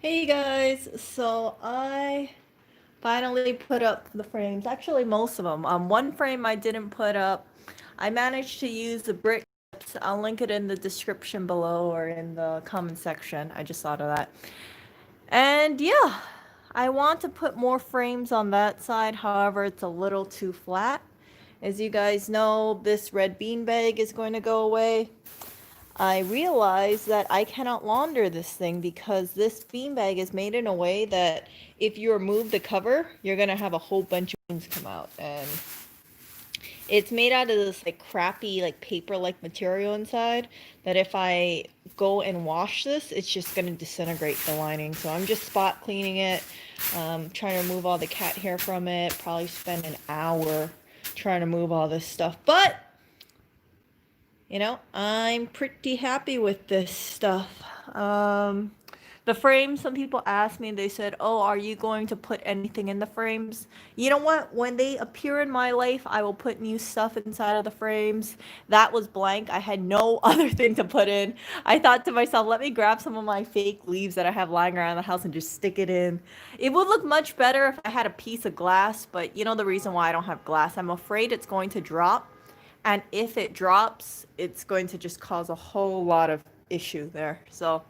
Hey guys, so I finally put up the frames. Actually, most of them. One frame I didn't put up. I managed to use the brick clips. I'll link it in the description below or in the comment section. I just thought of that. And yeah, I want to put more frames on that side. However, it's a little too flat. As you guys know, this red beanbag is going to go away. I realized that I cannot launder this thing because this beanbag is made in a way that if you remove the cover, you're gonna have a whole bunch of beans come out. And it's made out of this like crappy like paper like material inside that if I go and wash this, it's just gonna disintegrate the lining. So I'm just spot cleaning it, trying to remove all the cat hair from it. Probably spend an hour trying to move all this stuff. But I'm pretty happy with this stuff. The frames, some people asked me, they said, "Oh, are you going to put anything in the frames?" You know what? When they appear in my life, I will put new stuff inside of the frames. That was blank. I had no other thing to put in. I thought to myself, let me grab some of my fake leaves that I have lying around the house and just stick it in. It would look much better if I had a piece of glass, but you know the reason why I don't have glass? I'm afraid it's going to drop. And if it drops, it's going to just cause a whole lot of issue there. So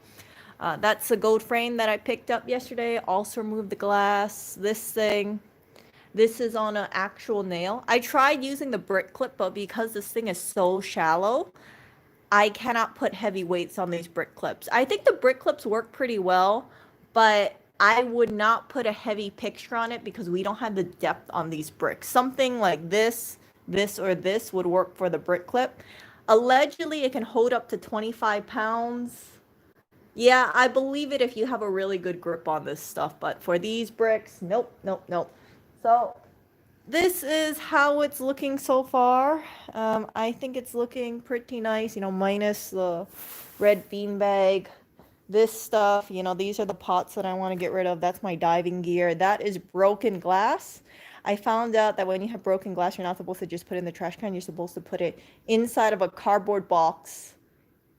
that's the gold frame that I picked up yesterday. Also removed the glass. This is on an actual nail. I tried using the brick clip, but because this thing is so shallow, I cannot put heavy weights on these brick clips. I think the brick clips work pretty well, but I would not put a heavy picture on it because we don't have the depth on these bricks. Something like or this would work for the brick clip. Allegedly, it can hold up to 25 pounds. Yeah, I believe it if you have a really good grip on this stuff, but for these bricks, nope, nope, nope. So this is how it's looking so far. I think it's looking pretty nice, minus the red beanbag. This stuff, these are the pots that I want to get rid of. That's my diving gear. That is broken glass. I found out that when you have broken glass, you're not supposed to just put it in the trash can. You're supposed to put it inside of a cardboard box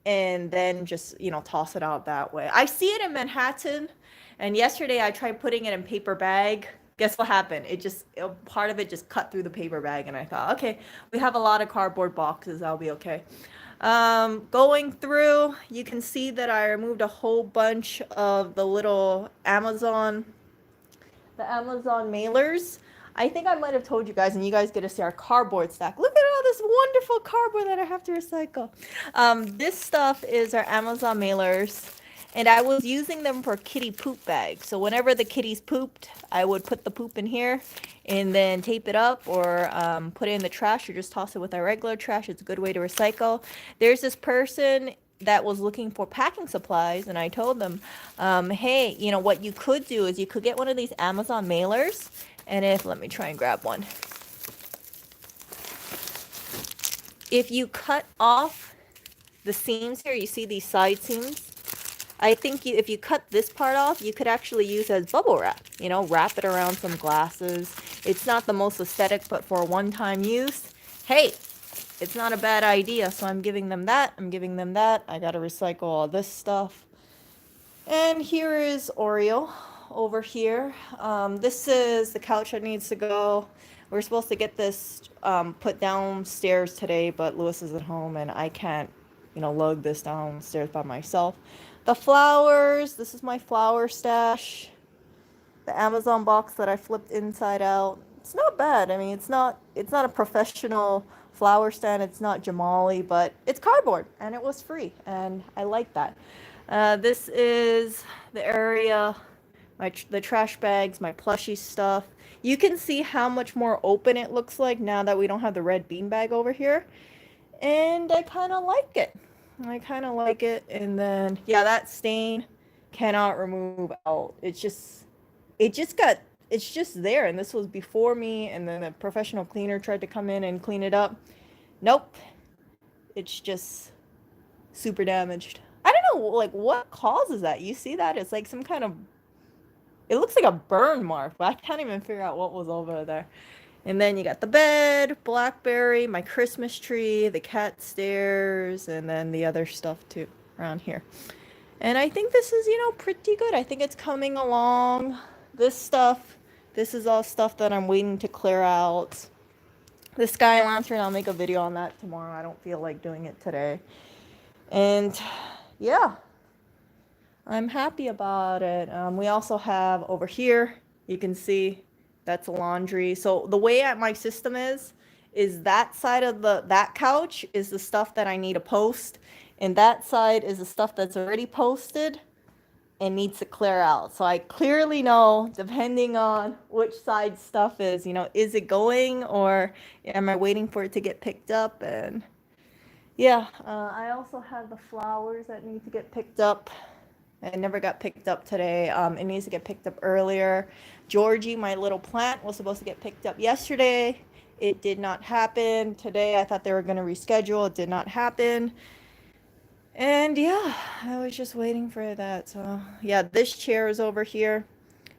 and then just, toss it out that way. I see it in Manhattan, and yesterday I tried putting it in paper bag. Guess what happened? Part of it just cut through the paper bag, and I thought, okay, we have a lot of cardboard boxes. I'll be okay. Going through, you can see that I removed a whole bunch of the Amazon mailers. I think I might have told you guys, and you guys get to see our cardboard stack. Look at all this wonderful cardboard that I have to recycle. This stuff is our Amazon mailers, and I was using them for kitty poop bags. So whenever the kitties pooped, I would put the poop in here and then tape it up or put it in the trash or just toss it with our regular trash. It's a good way to recycle. There's this person that was looking for packing supplies, and I told them, hey, what you could do is you could get one of these Amazon mailers, and let me try and grab one. If you cut off the seams here, you see these side seams? I think if you cut this part off, you could actually use it as bubble wrap. Wrap it around some glasses. It's not the most aesthetic, but for a one-time use, hey, it's not a bad idea. So I'm giving them that. I got to recycle all this stuff. And here is Oreo over here. This is the couch that needs to go. We're supposed to get this put downstairs today, but Lewis is at home and I can't, lug this downstairs by myself. The flowers, this is my flower stash. The Amazon box that I flipped inside out. It's not bad. I mean, it's not a professional flower stand. It's not Jamali, but it's cardboard and it was free and I like that. This is the area, the trash bags, my plushie stuff. You can see how much more open it looks like now that we don't have the red beanbag over here. And I kind of like it. And then, yeah, that stain cannot remove out. It's just there. And this was before me. And then a professional cleaner tried to come in and clean it up. Nope. It's just super damaged. I don't know, like, what causes that? You see that? It's like some kind of, it looks like a burn mark, but I can't even figure out what was over there. And then you got the bed, Blackberry, my Christmas tree, the cat stairs, and then the other stuff too around here. And I think this is, pretty good. I think it's coming along. This is all stuff that I'm waiting to clear out. The sky lantern, I'll make a video on that tomorrow. I don't feel like doing it today. And yeah, I'm happy about it. We also have over here, you can see that's laundry. So the way my system is that side of that couch is the stuff that I need to post. And that side is the stuff that's already posted and needs to clear out. So I clearly know, depending on which side stuff is, is it going or am I waiting for it to get picked up? And yeah, I also have the flowers that need to get picked up. It never got picked up today. It needs to get picked up earlier. Georgie, my little plant, was supposed to get picked up yesterday. It did not happen. Today, I thought they were going to reschedule. It did not happen. And yeah, I was just waiting for that. So yeah, this chair is over here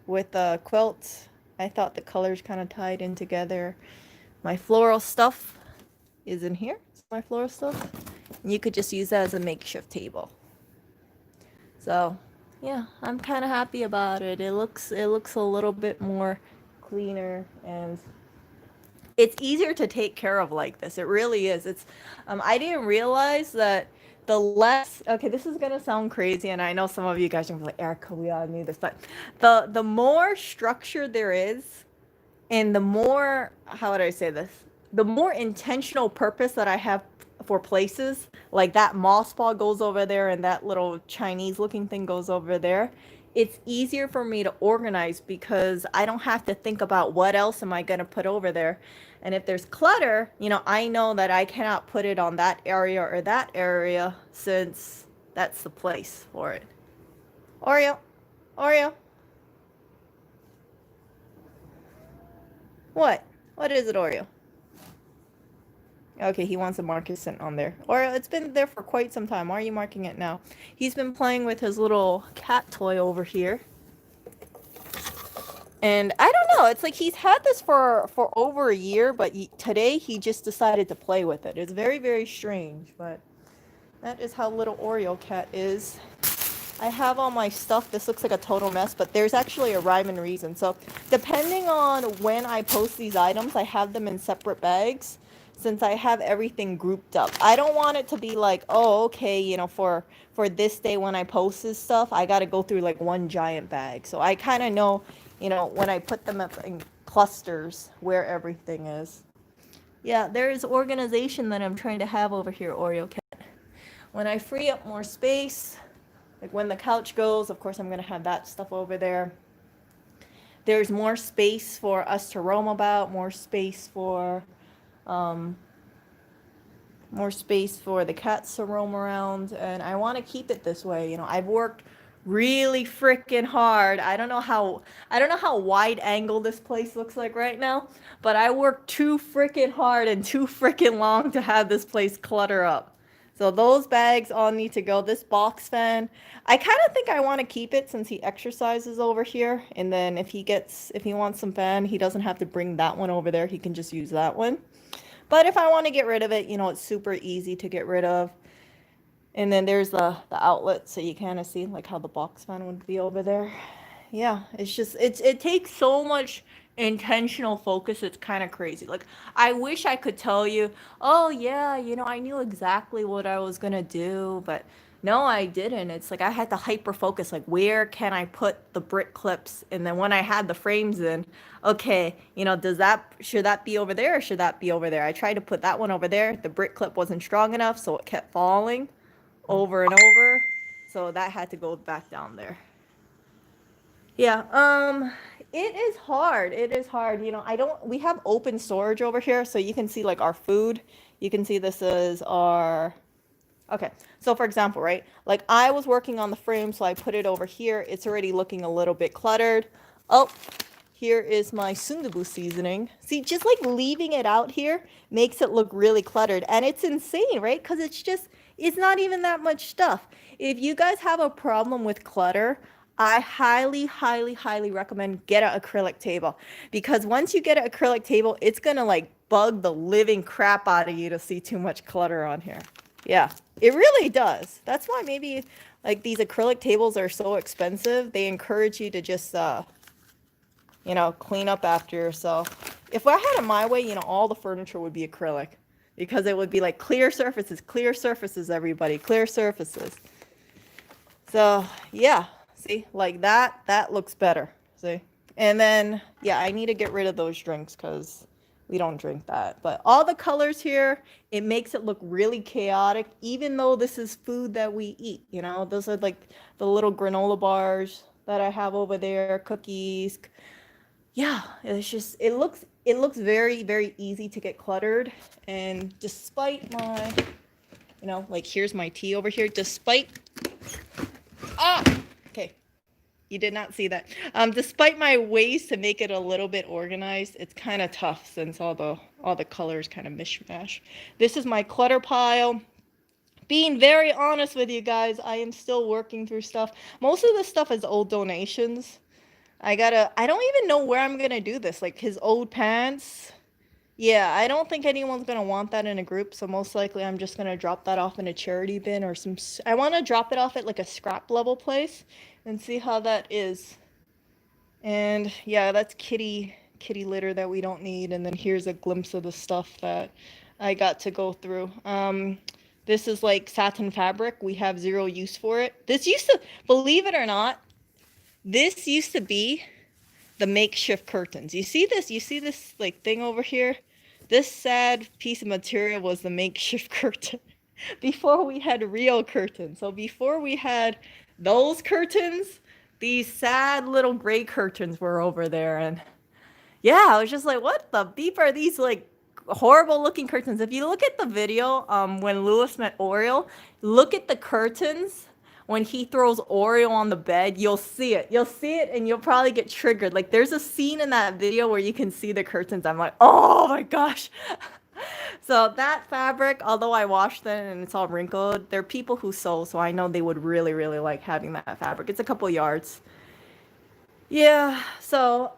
with quilts. I thought the colors kind of tied in together. My floral stuff is in here. It's my floral stuff. You could just use that as a makeshift table. So yeah, I'm kind of happy about it. It looks a little bit more cleaner, and it's easier to take care of like this. It really is. It's I didn't realize that the less, okay, this is gonna sound crazy, and I know some of you guys are gonna be like, Erica, we all knew this, but the more structure there is, and the more, how would I say this? The more intentional purpose that I have for places, like that moss ball goes over there and that little Chinese looking thing goes over there, it's easier for me to organize because I don't have to think about what else am I going to put over there. And if there's clutter, I know that I cannot put it on that area or that area since that's the place for it. Oreo, Oreo. What? What is it, Oreo? Okay, he wants a marker sent on there. Oreo, it's been there for quite some time. Why are you marking it now? He's been playing with his little cat toy over here. And I don't know. It's like he's had this for over a year, but today he just decided to play with it. It's very, very strange, but that is how little Oreo cat is. I have all my stuff. This looks like a total mess, but there's actually a rhyme and reason. So depending on when I post these items, I have them in separate bags since I have everything grouped up. I don't want it to be like, oh, okay, for this day when I post this stuff, I got to go through like one giant bag. So I kind of know, when I put them up in clusters where everything is. Yeah, there is organization that I'm trying to have over here, Oreo cat. When I free up more space, like when the couch goes, of course, I'm going to have that stuff over there. There's more space for us to roam about, more space for the cats to roam around. And I want to keep it this way. I've worked really freaking hard. I don't know how wide angle this place looks like right now, but I worked too freaking hard and too freaking long to have this place clutter up. So those bags all need to go. This box fan, I kind of think I want to keep it since he exercises over here. And then if he wants some fan, he doesn't have to bring that one over there. He can just use that one. But if I want to get rid of it, it's super easy to get rid of. And then there's the outlet, so you kind of see like how the box fan would be over there. Yeah, it's just, it takes so much intentional focus. It's kind of crazy. Like, I wish I could tell you, oh yeah, I knew exactly what I was gonna do, but no, I didn't. It's like I had to hyper focus, like where can I put the brick clips? And then when I had the frames in, okay, should that be over there or should that be over there? I tried to put that one over there. The brick clip wasn't strong enough, so it kept falling over and over. So that had to go back down there. Yeah, it is hard. It is hard. We have open storage over here, so you can see like our food. You can see this is our, okay. So for example, right? Like I was working on the frame, so I put it over here. It's already looking a little bit cluttered. Oh, here is my sundubu seasoning. See, just like leaving it out here makes it look really cluttered. And it's insane, right? Because it's not even that much stuff. If you guys have a problem with clutter, I highly, highly, highly recommend get an acrylic table. Because once you get an acrylic table, it's going to like bug the living crap out of you to see too much clutter on here. Yeah, it really does. That's why maybe like these acrylic tables are so expensive. They encourage you to just, you know, clean up after yourself. If I had it my way, you know, all the furniture would be acrylic because it would be like clear surfaces, everybody, clear surfaces. So yeah, see, like that looks better. See, and then yeah, I need to get rid of those drinks because we don't drink that. But all the colors here, it makes it look really chaotic, even though this is food that we eat. You know, those are like the little granola bars that I have over there, cookies. Yeah, it's just it looks very very easy to get cluttered, and despite my, you know, like here's my tea over here. Despite ah okay, you did not see that. Despite my ways to make it a little bit organized, it's kind of tough since all the colors kind of mishmash. This is my clutter pile. Being very honest with you guys, I am still working through stuff. Most of this stuff is old donations. I don't even know where I'm gonna do this. Like his old pants. Yeah, I don't think anyone's gonna want that in a group, so most likely I'm just gonna drop that off in a charity bin or some. I want to drop it off at like a scrap level place and see how that is. And yeah, that's kitty litter that we don't need. And then here's a glimpse of the stuff that I got to go through. This is like satin fabric. We have zero use for it. This used to, believe it or not, this used to be the makeshift curtains. You see this? You see this like thing over here? This sad piece of material was the makeshift curtain before we had real curtains. So before we had those curtains, these sad little gray curtains were over there. And yeah, I was just like, what the beep are these like horrible looking curtains? If you look at the video, when Lewis met Oriole, look at the curtains. When he throws Oreo on the bed, you'll see it. You'll see it and you'll probably get triggered. Like there's a scene in that video where you can see the curtains. I'm like, oh my gosh. So that fabric, although I washed it and it's all wrinkled, there are people who sew, so I know they would really, really like having that fabric. It's a couple yards. Yeah, so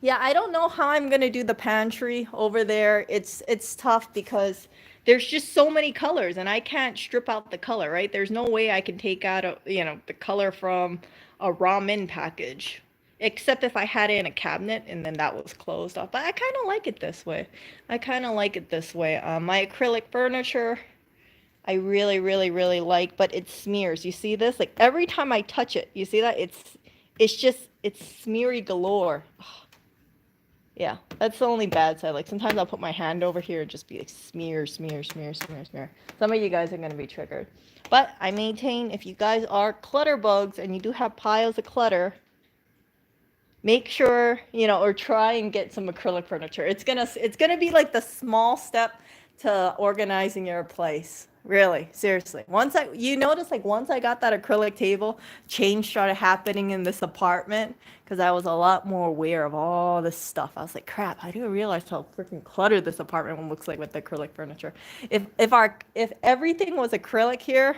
yeah, I don't know how I'm gonna do the pantry over there. It's tough because there's just so many colors and I can't strip out the color, right? There's no way I can take out the color from a ramen package. Except if I had it in a cabinet and then that was closed off. But I kind of like it this way. I kind of like it this way. My acrylic furniture, I really, really, really like, but it smears. You see this? Like every time I touch it, you see that? It's smeary galore. Yeah, that's the only bad side. Like sometimes I'll put my hand over here and just be like smear, smear, smear, smear, smear. Some of you guys are going to be triggered. But I maintain if you guys are clutter bugs and you do have piles of clutter, make sure, or try and get some acrylic furniture. It's gonna be like the small step to organizing your place. Really, seriously. Once I got that acrylic table, change started happening in this apartment because I was a lot more aware of all this stuff. I was like, crap, I didn't realize how freaking cluttered this apartment looks like with the acrylic furniture. If everything was acrylic here,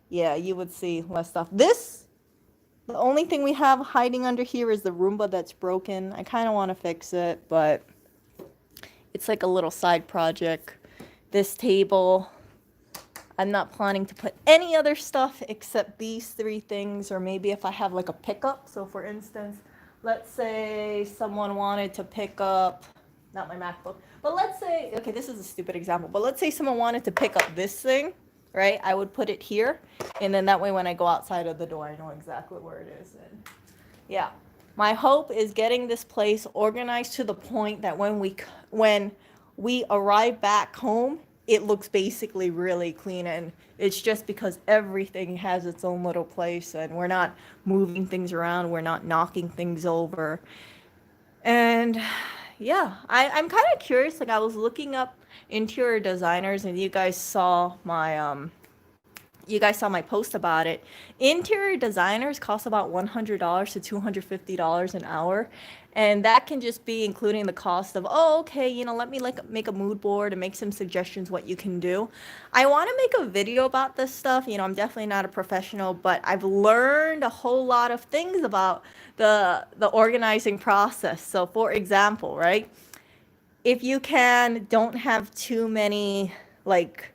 yeah, you would see less stuff. The only thing we have hiding under here is the Roomba that's broken. I kind of want to fix it, but it's like a little side project. This table, I'm not planning to put any other stuff except these three things, or maybe if I have like a pickup. So for instance, let's say someone wanted to pick up, not my MacBook, but let's say, okay, this is a stupid example, but let's say someone wanted to pick up this thing, right? I would put it here, and then that way when I go outside of the door, I know exactly where it is. And yeah, my hope is getting this place organized to the point that when we arrive back home, it looks basically really clean, and it's just because everything has its own little place and we're not moving things around, we're not knocking things over. And yeah, I'm kind of curious. Like I was looking up interior designers and you guys saw my post about it. Interior designers cost about $100 to $250 an hour. And that can just be including the cost of, okay, let me make a mood board and make some suggestions what you can do. I want to make a video about this stuff. I'm definitely not a professional, but I've learned a whole lot of things about the organizing process. So for example, right? If you don't have too many like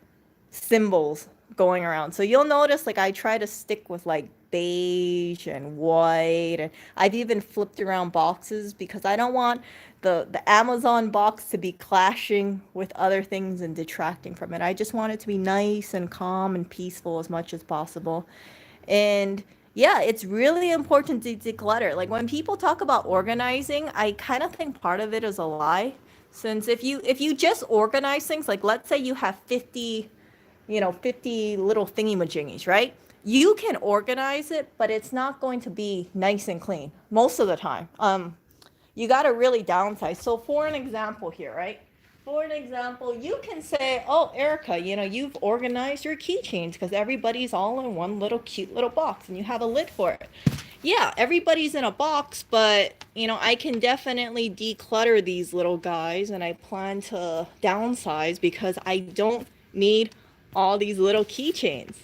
symbols going around. So you'll notice like I try to stick with like beige and white, and I've even flipped around boxes because I don't want the Amazon box to be clashing with other things and detracting from it. I just want it to be nice and calm and peaceful as much as possible. And yeah, it's really important to declutter. Like when people talk about organizing, I kind of think part of it is a lie. Since if you just organize things, like let's say you have 50, 50 little thingy majingies, right? You can organize it, but it's not going to be nice and clean most of the time. You got to really downsize. So for an example here, right? For an example, you can say, "Oh, Erica, you've organized your keychains because everybody's all in one little cute little box and you have a lid for it." Yeah, everybody's in a box, but I can definitely declutter these little guys, and I plan to downsize because I don't need all these little keychains.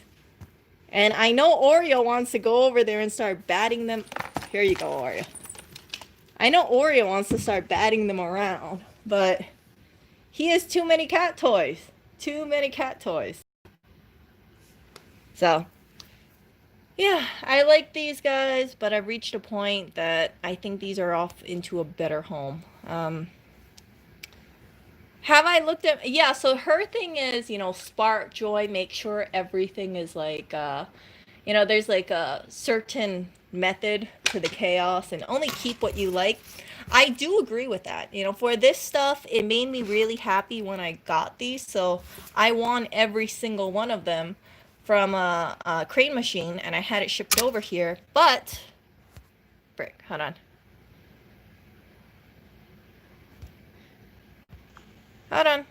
And I know Oreo wants to go over there and start batting them. Here you go, Oreo. I know Oreo wants to start batting them around, but he has too many cat toys. Too many cat toys. So, yeah, I like these guys, but I've reached a point that I think these are off into a better home. Have I looked at, yeah, so her thing is, spark joy, make sure everything is like, there's like a certain method to the chaos and only keep what you like. I do agree with that. For this stuff, it made me really happy when I got these. So I won every single one of them from a crane machine, and I had it shipped over here. But, frick, hold on. Hold on.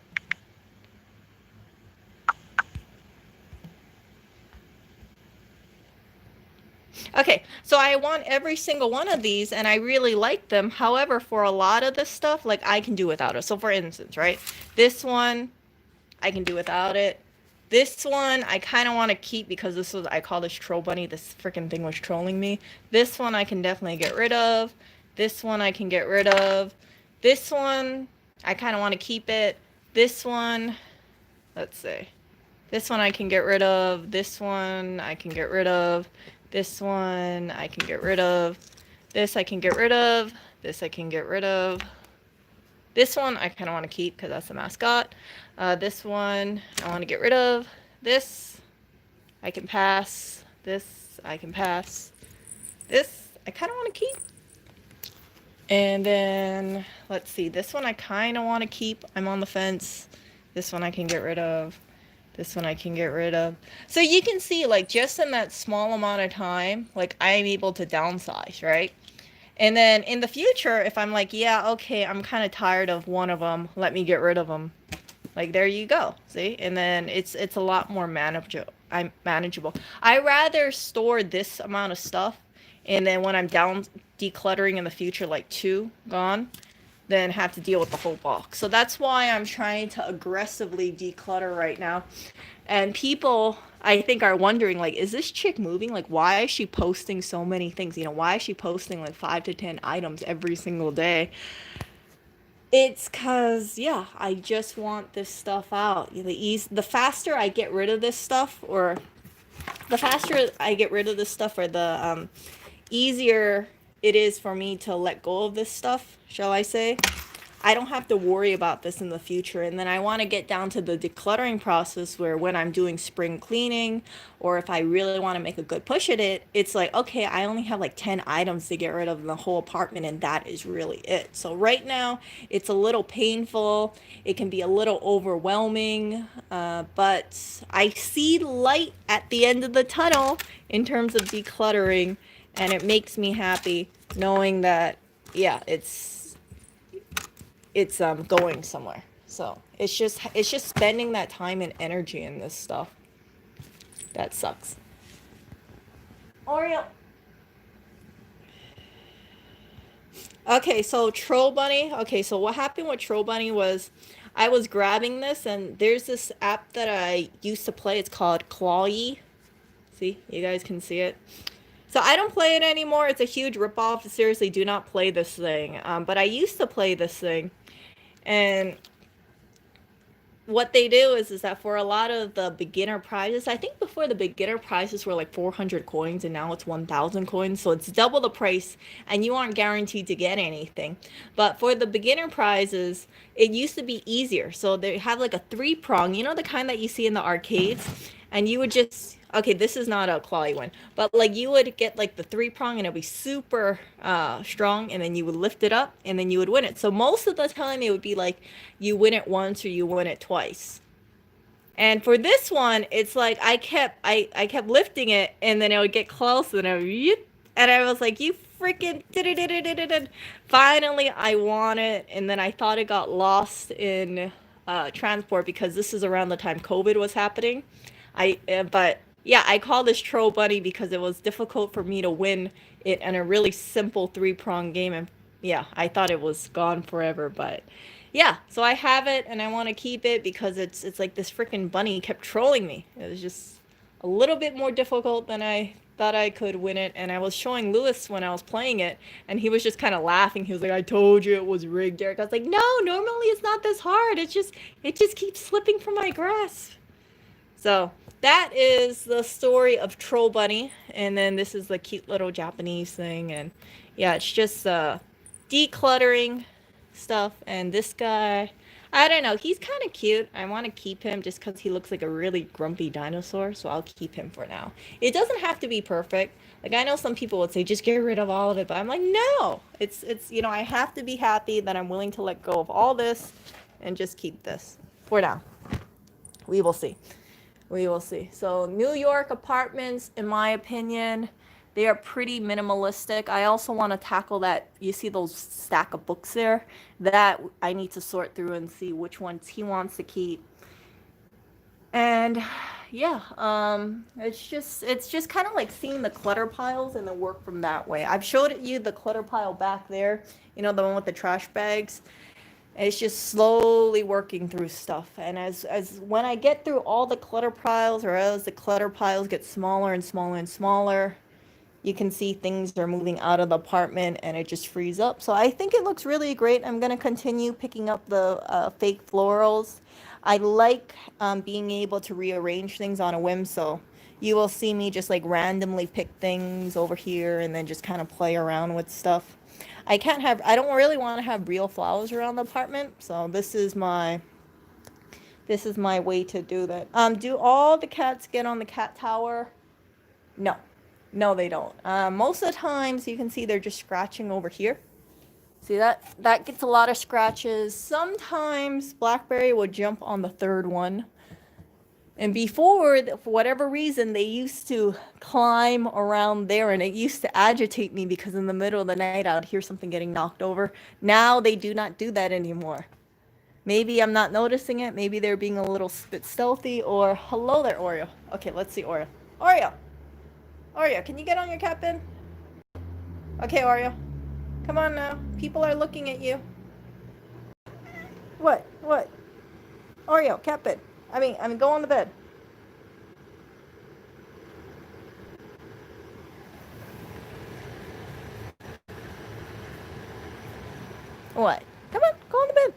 Okay, so I want every single one of these and I really like them. However, for a lot of this stuff, like I can do without it. So for instance, right? This one, I can do without it. This one, I kind of want to keep because this was, I call this troll bunny. This freaking thing was trolling me. This one I can definitely get rid of. This one I can get rid of. This one, I kind of want to keep it. This one, let's see. This one I can get rid of. This one I can get rid of. This one I can get rid of. This I can get rid of. This I can get rid of. This one I kind of want to keep because that's the mascot. This one I want to get rid of. This I can pass. This I can pass. This I kind of want to keep. And then, let's see. This one I kind of want to keep. I'm on the fence. This one I can get rid of. This one I can get rid of. So you can see, like, just in that small amount of time, like, I'm able to downsize, right? And then in the future, if I'm like, yeah, okay, I'm kind of tired of one of them, let me get rid of them. Like, there you go, see? And then it's a lot more manageable. I rather store this amount of stuff, and then when I'm down decluttering in the future, like 2 gone, than have to deal with the whole box. So that's why I'm trying to aggressively declutter right now. And people, I think, are wondering, like, is this chick moving? Like, why is she posting so many things? Why is she posting like 5 to 10 items every single day? It's cause, yeah, I just want this stuff out. The faster I get rid of this stuff, or the faster I get rid of this stuff, or the easier it is for me to let go of this stuff, shall I say. I don't have to worry about this in the future. And then I want to get down to the decluttering process where when I'm doing spring cleaning, or if I really want to make a good push at it, it's like, okay, I only have like 10 items to get rid of in the whole apartment, and that is really it. So right now, it's a little painful. It can be a little overwhelming, but I see light at the end of the tunnel in terms of decluttering, and it makes me happy knowing that, yeah, it's going somewhere. So it's just spending that time and energy in this stuff that sucks. Oreo. Okay, so Troll Bunny. Okay, so what happened with Troll Bunny was I was grabbing this, and there's this app that I used to play. It's called Clawy. See, you guys can see it. So I don't play it anymore. It's a huge ripoff. Seriously, do not play this thing. But I used to play this thing. And what they do is that for a lot of the beginner prizes, I think before the beginner prizes were like 400 coins and now it's 1,000 coins, so it's double the price and you aren't guaranteed to get anything. But for the beginner prizes, it used to be easier. So they have like a three prong, you know, the kind that you see in the arcades, and you would just, okay, this is not a clawy one, but like you would get like the three prong and it'd be super strong, and then you would lift it up and then you would win it. So most of the time it would be like you win it once or you win it twice. And for this one, it's like I kept lifting it and then it would get close and I was like, you freaking did it. Finally I won it, and then I thought it got lost in transport because this is around the time COVID was happening. But yeah, I call this Troll Bunny because it was difficult for me to win it in a really simple three-prong game, and yeah, I thought it was gone forever, but yeah, so I have it and I want to keep it because it's like this freaking bunny kept trolling me. It was just a little bit more difficult than I thought I could win it, and I was showing Lewis when I was playing it, and he was just kind of laughing. He was like, "I told you it was rigged, Derek." I was like, "No, normally it's not this hard. It just keeps slipping from my grasp." So that is the story of Troll Bunny, and then this is the cute little Japanese thing, and yeah, it's just decluttering stuff. And this guy, I don't know, he's kind of cute. I want to keep him just because he looks like a really grumpy dinosaur, so I'll keep him for now. It doesn't have to be perfect. Like, I know some people would say just get rid of all of it, but I'm like, no, it's you know, I have to be happy that I'm willing to let go of all this and just keep this for now. We will see. We will see. So New York apartments, in my opinion, they are pretty minimalistic. I also want to tackle that. You see those stack of books there? That I need to sort through and see which ones he wants to keep. And yeah, it's just kind of like seeing the clutter piles and then work from that way. I've showed you the clutter pile back there, you know, the one with the trash bags. It's just slowly working through stuff, and as when I get through all the clutter piles, or as the clutter piles get smaller and smaller and smaller, you can see things are moving out of the apartment and it just frees up. So I think it looks really great. I'm going to continue picking up the fake florals. I like being able to rearrange things on a whim, so you will see me just like randomly pick things over here and then just kind of play around with stuff. I don't really want to have real flowers around the apartment, so this is my way to do that. Do all the cats get on the cat tower? No. No, they don't. Most of the times you can see they're just scratching over here. See that gets a lot of scratches. Sometimes Blackberry would jump on the third one. And before, for whatever reason, they used to climb around there, and it used to agitate me because in the middle of the night I would hear something getting knocked over. Now they do not do that anymore. Maybe I'm not noticing it. Maybe they're being a little bit stealthy, or hello there, Oreo. Okay, let's see Oreo. Oreo! Oreo, can you get on your cat bin? Okay, Oreo. Come on now. People are looking at you. What? What? Oreo, cat bin. I mean, go on the bed. What? Come on, go on the bed.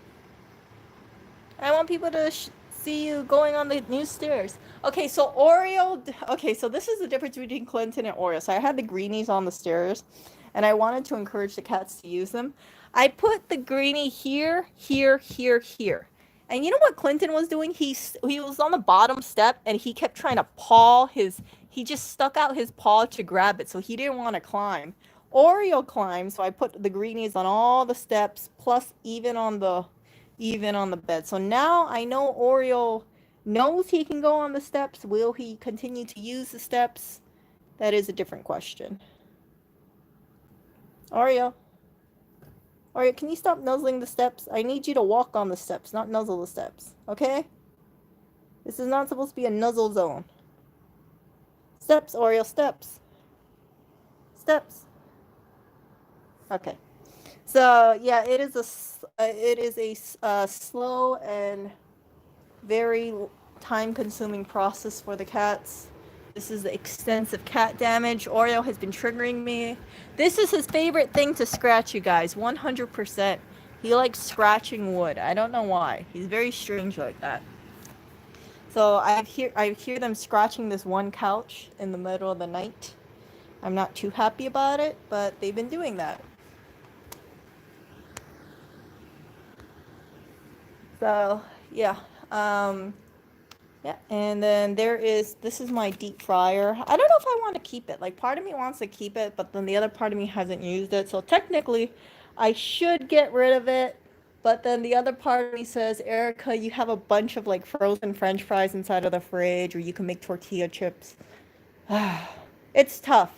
I want people to see you going on the new stairs. Okay, so Oreo. Okay, so this is the difference between Clinton and Oreo. So I had the greenies on the stairs, and I wanted to encourage the cats to use them. I put the greenie here, here, here, here. And you know what Clinton was doing? He was on the bottom step and he kept trying to paw his. He just stuck out his paw to grab it, so he didn't want to climb. Oreo climbed, so I put the greenies on all the steps, plus even on the bed. So now I know Oreo knows he can go on the steps. Will he continue to use the steps? That is a different question. Oreo. Oreo, can you stop nuzzling the steps? I need you to walk on the steps, not nuzzle the steps. Okay? This is not supposed to be a nuzzle zone. Steps, Oreo, steps. Steps. Okay. So yeah, it is a slow and very time-consuming process for the cats. This is the extensive cat damage. Oreo has been triggering me. This is his favorite thing to scratch, you guys. 100%. He likes scratching wood. I don't know why. He's very strange like that. So I hear them scratching this one couch in the middle of the night. I'm not too happy about it, but they've been doing that. So yeah, um, yeah. And then this is my deep fryer. I don't know if I want to keep it. Like part of me wants to keep it, but then the other part of me hasn't used it. So technically, I should get rid of it. But then the other part of me says, Erica, you have a bunch of like frozen French fries inside of the fridge, or you can make tortilla chips. It's tough.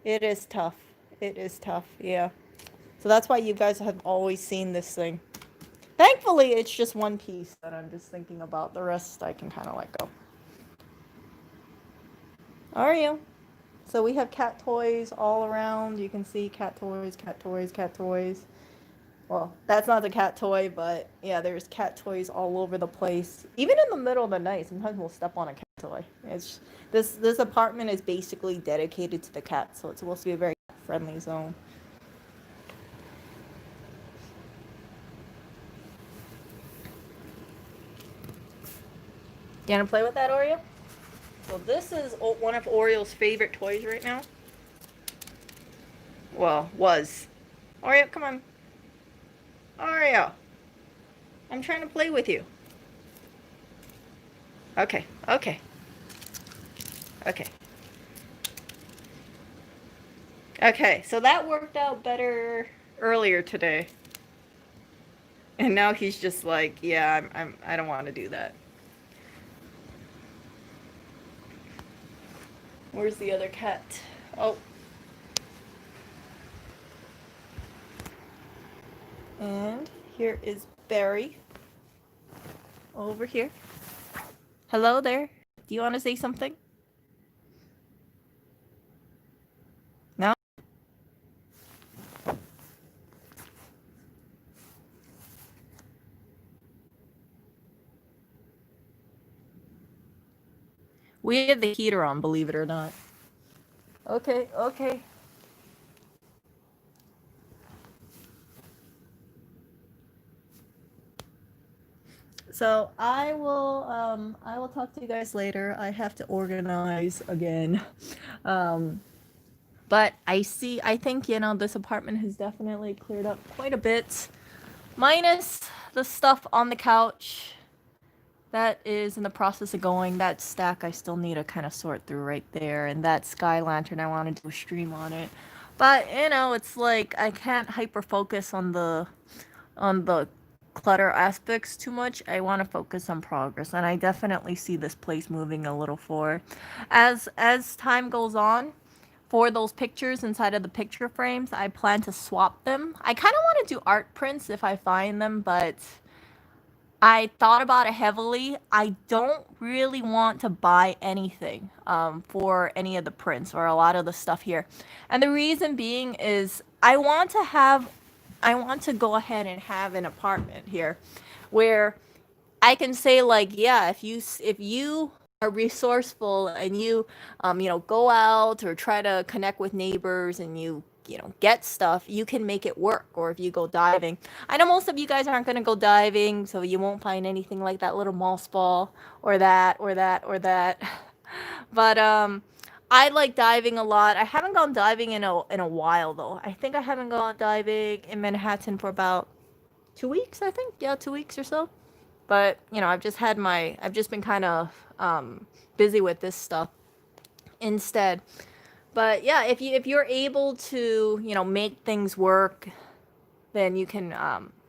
It is tough. It is tough. Yeah. So that's why you guys have always seen this thing. Thankfully, it's just one piece that I'm just thinking about. The rest I can kind of let go. Are you? So we have cat toys all around. You can see cat toys, cat toys, cat toys. Well, that's not the cat toy, but yeah, there's cat toys all over the place. Even in the middle of the night, sometimes we'll step on a cat toy. It's this apartment is basically dedicated to the cats, so it's supposed to be a very friendly zone. You wanna play with that, Oreo? So this is one of Oreo's favorite toys right now. Well, was. Oreo, come on. Oreo, I'm trying to play with you. Okay, okay, okay. Okay, so that worked out better earlier today. And now he's just like, yeah, I don't want to do that. Where's the other cat? Oh. And here is Barry over here. Hello there. Do you want to say something? No? We have the heater on, believe it or not. Okay, okay. So I will talk to you guys later. I have to organize again. Um but I think, this apartment has definitely cleared up quite a bit. Minus the stuff on the couch. That is in the process of going. That stack I still need to kind of sort through right there. And that sky lantern, I want to do a stream on it. But, it's like I can't hyper focus on the clutter aspects too much. I want to focus on progress, and I definitely see this place moving a little forward. As time goes on, for those pictures inside of the picture frames, I plan to swap them. I kind of want to do art prints if I find them, but I thought about it heavily. I don't really want to buy anything for any of the prints or a lot of the stuff here. And the reason being is I want to go ahead and have an apartment here where I can say like, yeah, if you are resourceful and you go out or try to connect with neighbors and get stuff, you can make it work. Or if you go diving, I know most of you guys aren't going to go diving, so you won't find anything like that little moss ball or that or that or that. But I like diving a lot. I haven't gone diving in a while though. I think I haven't gone diving in Manhattan for about 2 weeks, I think. Yeah, 2 weeks or so. But I've just been kind of busy with this stuff instead. But yeah, if you're able to make things work, then you can.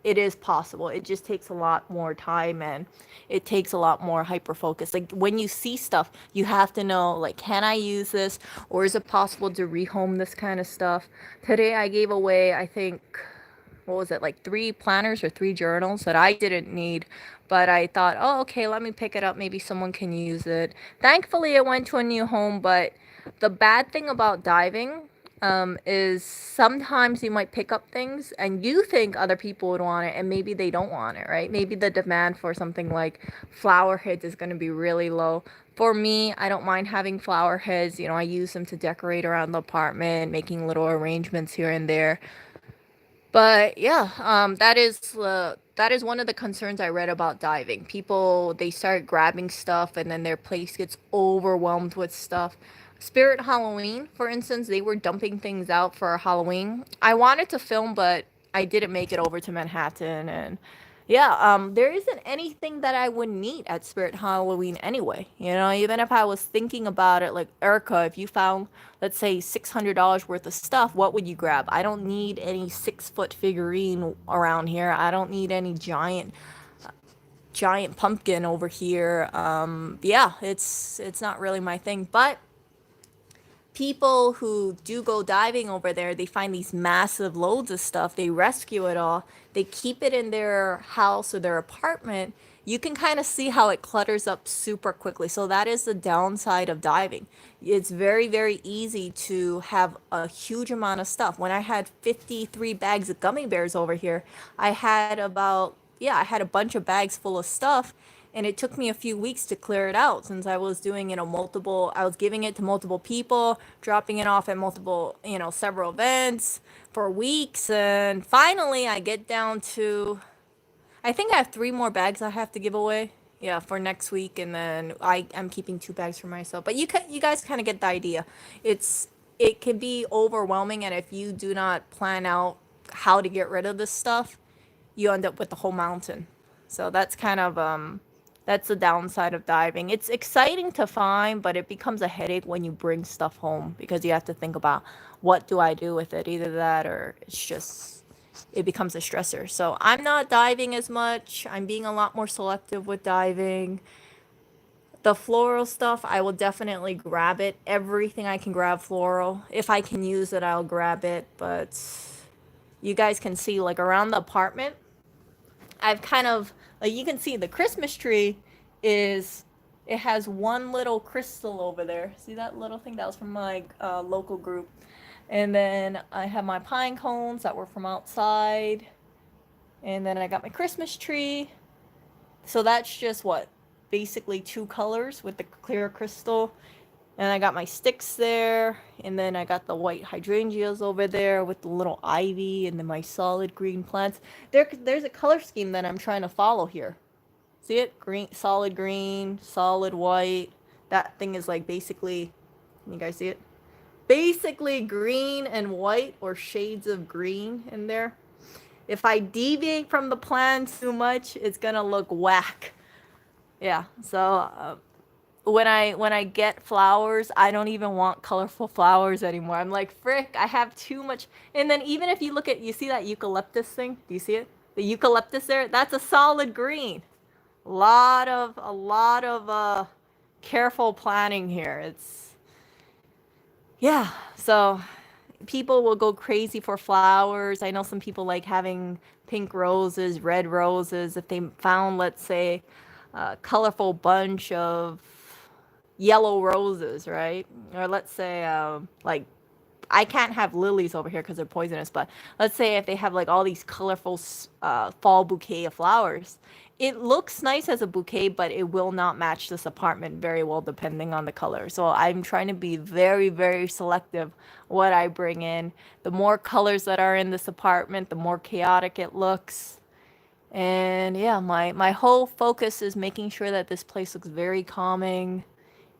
It is possible. It just takes a lot more time, and it takes a lot more hyper focus. Like when you see stuff, you have to know, like, can I use this, or is it possible to rehome this kind of stuff? Today I gave away, I think, what was it, like 3 planners or 3 journals that I didn't need, but I thought, oh, okay, let me pick it up. Maybe someone can use it. Thankfully, it went to a new home, but the bad thing about diving is sometimes you might pick up things and you think other people would want it, and maybe they don't want it, right? Maybe the demand for something like flower heads is going to be really low. For me, I don't mind having flower heads. I use them to decorate around the apartment, making little arrangements here and there. But yeah, that is That is one of the concerns I read about diving. People, they start grabbing stuff and then their place gets overwhelmed with stuff. Spirit Halloween, for instance, they were dumping things out for Halloween. I wanted to film, but I didn't make it over to Manhattan. And yeah, there isn't anything that I would need at Spirit Halloween anyway. You know, even if I was thinking about it, like Erica, if you found, let's say, $600 worth of stuff, what would you grab? I don't need any 6 foot figurine around here. I don't need any giant pumpkin over here. Yeah, it's not really my thing, but people who do go diving over there, they find these massive loads of stuff. They rescue it all. They keep it in their house or their apartment. You can kind of see how it clutters up super quickly. So that is the downside of diving. It's very, very easy to have a huge amount of stuff. When I had 53 bags of gummy bears over here, I had about, yeah, I had a bunch of bags full of stuff, and it took me a few weeks to clear it out since I was doing, multiple, I was giving it to multiple people, dropping it off at multiple, several events for weeks. And finally I get down to, I think I have 3 more bags I have to give away. Yeah, for next week, and then I'm keeping 2 bags for myself. But you guys kind of get the idea. It's it can be overwhelming, and if you do not plan out how to get rid of this stuff, you end up with the whole mountain. So that's the downside of diving. It's exciting to find, but it becomes a headache when you bring stuff home because you have to think about what do I do with it? Either that or it becomes a stressor. So I'm not diving as much. I'm being a lot more selective with diving. The floral stuff, I will definitely grab it. Everything I can grab floral. If I can use it, I'll grab it. But you guys can see, like, around the apartment, I've kind of, like, you can see the Christmas tree is, it has one little crystal over there. See that little thing? That was from my local group. And then I have my pine cones that were from outside. And then I got my Christmas tree. So that's just what? Basically 2 colors with the clear crystal. And I got my sticks there. And then I got the white hydrangeas over there with the little ivy and then my solid green plants. There's a color scheme that I'm trying to follow here. See it? Green, solid white. That thing is like basically, can you guys see it? Basically green and white or shades of green in there. If I deviate from the plan too much, it's gonna look whack. Yeah, so when I get flowers, I don't even want colorful flowers anymore. I'm like, frick, I have too much. And then even if you look at, you see that eucalyptus thing? Do you see it? The eucalyptus there, that's a solid green. A lot of careful planning here. Yeah, so people will go crazy for flowers. I know some people like having pink roses, red roses. If they found, let's say, a colorful bunch of yellow roses, right? Or let's say, like, I can't have lilies over here because they're poisonous, but let's say if they have like all these colorful fall bouquet of flowers, it looks nice as a bouquet, but it will not match this apartment very well depending on the color. So I'm trying to be very, very selective what I bring in. The more colors that are in this apartment, the more chaotic it looks. And yeah, my whole focus is making sure that this place looks very calming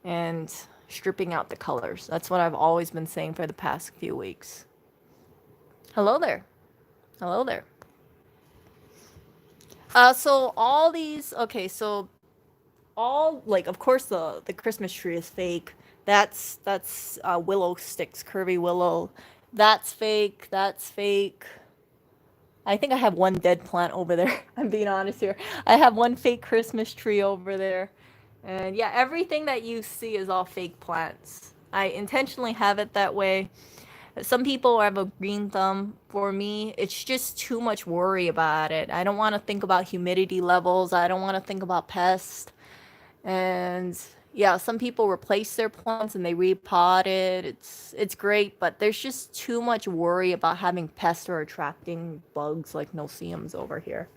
and stripping out the colors. That's what I've always been saying for the past few weeks. Hello there. Hello there. So all these, okay, so all, like, of course the Christmas tree is fake. That's willow sticks, curvy willow. That's fake. That's fake. I think I have one dead plant over there. I'm being honest here. I have one fake Christmas tree over there. And yeah, everything that you see is all fake plants. I intentionally have it that way. Some people have a green thumb. For me, it's just too much worry about it. I don't want to think about humidity levels. I don't want to think about pests. And yeah, some people replace their plants and they repot it. It's great, but there's just too much worry about having pests or attracting bugs like no-see-ums over here.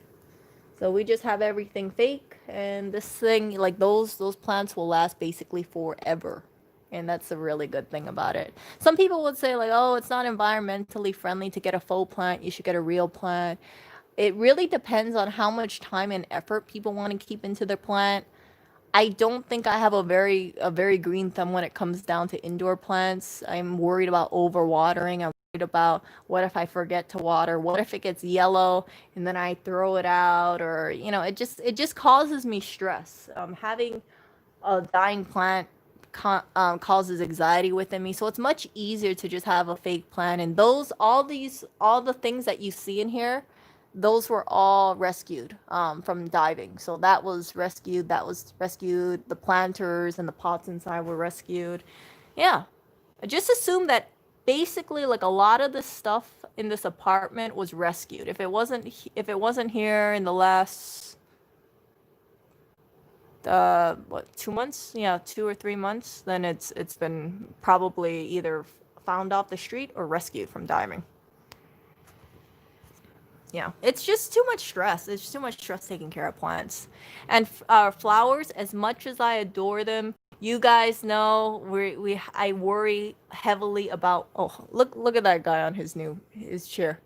So we just have everything fake, and this thing, like those plants will last basically forever. And that's a really good thing about it. Some people would say like, "Oh, it's not environmentally friendly to get a faux plant. You should get a real plant." it really depends on how much time and effort people want to keep into their plant. I don't think I have a very green thumb when it comes down to indoor plants. I'm worried about overwatering. I'm worried about what if I forget to water? What if it gets yellow and then I throw it out? Or it just causes me stress. Having a dying plant causes anxiety within me. So it's much easier to just have a fake plant. And all the things that you see in here, those were all rescued from diving. So that was rescued. That was rescued. The planters and the pots inside were rescued. Yeah, I just assumed that basically like a lot of the stuff in this apartment was rescued. If it wasn't here in the last what, 2 months, yeah, 2 or 3 months, then it's been probably either found off the street or rescued from diving. Yeah, it's just too much stress. It's too much stress taking care of plants. And flowers, as much as I adore them, you guys know I worry heavily about. Oh, look at that guy on his chair.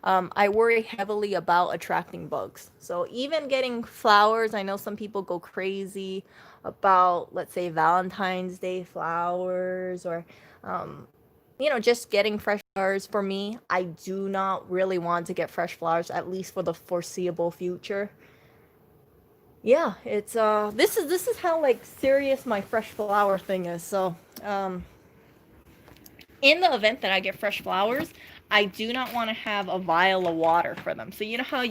I worry heavily about attracting bugs. So even getting flowers, I know some people go crazy about, let's say, Valentine's Day flowers, or um, just getting fresh flowers. For me, I do not really want to get fresh flowers, at least for the foreseeable future. Yeah, it's this is how like serious my fresh flower thing is. So, um in the event that I get fresh flowers, I do not want to have a vial of water for them. So you know how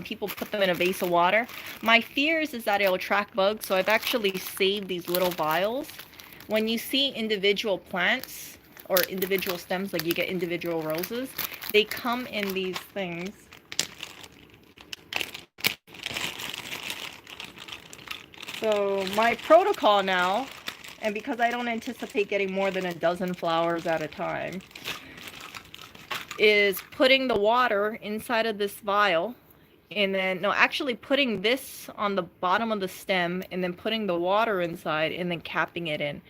people put them in a vase of water? My fears is that it'll attract bugs, so I've actually saved these little vials. When you see individual plants or individual stems, like you get individual roses, they come in these things. So my protocol now, and because I don't anticipate getting more than a dozen flowers at a time, is putting the water inside of this vial, and then, no, actually putting this on the bottom of the stem, and then putting the water inside, and then capping it in.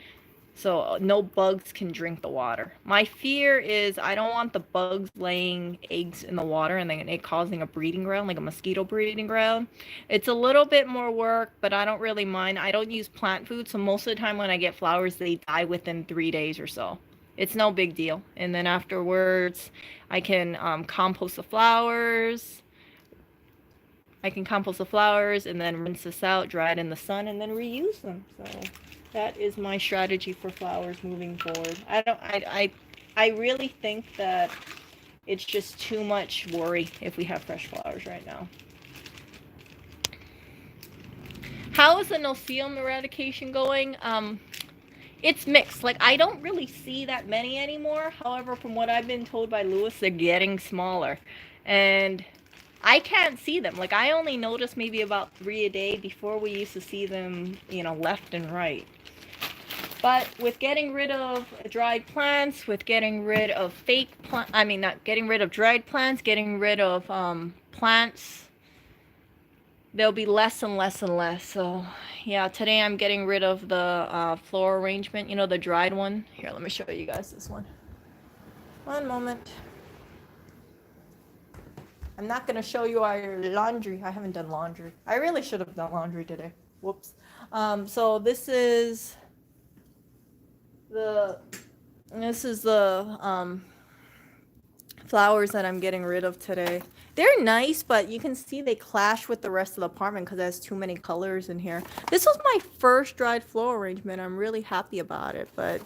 So no bugs can drink the water. My fear is I don't want the bugs laying eggs in the water and then it causing a breeding ground, like a mosquito breeding ground. It's a little bit more work, but I don't really mind. I don't use plant food, so most of the time when I get flowers, they die within 3 days or so. It's no big deal. And then afterwards, I can compost the flowers. I can compost the flowers and then rinse this out, dry it in the sun, and then reuse them. So that is my strategy for flowers moving forward. I really think that it's just too much worry if we have fresh flowers right now. How is the no-see-um eradication going? It's mixed. Like, I don't really see that many anymore. However, from what I've been told by Lewis, they're getting smaller. And I can't see them. Like, I only notice maybe about 3 a day. Before, we used to see them, left and right. But with getting rid of dried plants, with getting rid of not getting rid of dried plants, getting rid of plants, there'll be less and less and less. So, yeah, today I'm getting rid of the floral arrangement, the dried one. Here, let me show you guys this one. One moment. I'm not going to show you our laundry. I haven't done laundry. I really should have done laundry today. Whoops. So this is the flowers that I'm getting rid of today. They're nice, but you can see they clash with the rest of the apartment because it has too many colors in here. This was my first dried floral arrangement. I'm really happy about it, but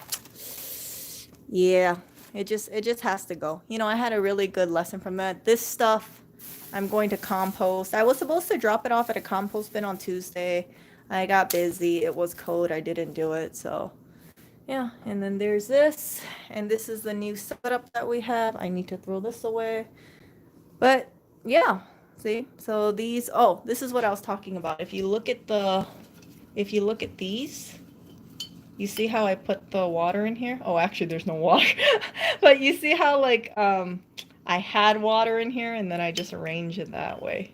yeah, it just has to go. I had a really good lesson from that. This stuff I'm going to compost. I was supposed to drop it off at a compost bin on Tuesday. I got busy. It was cold. I didn't do it, so yeah. And then there's this, and this is the new setup that we have. I need to throw this away, but yeah, see. So these, this is what I was talking about. If you look at these, you see how I put the water in here? Oh, actually there's no water. But you see how like I had water in here and then I just arranged it that way.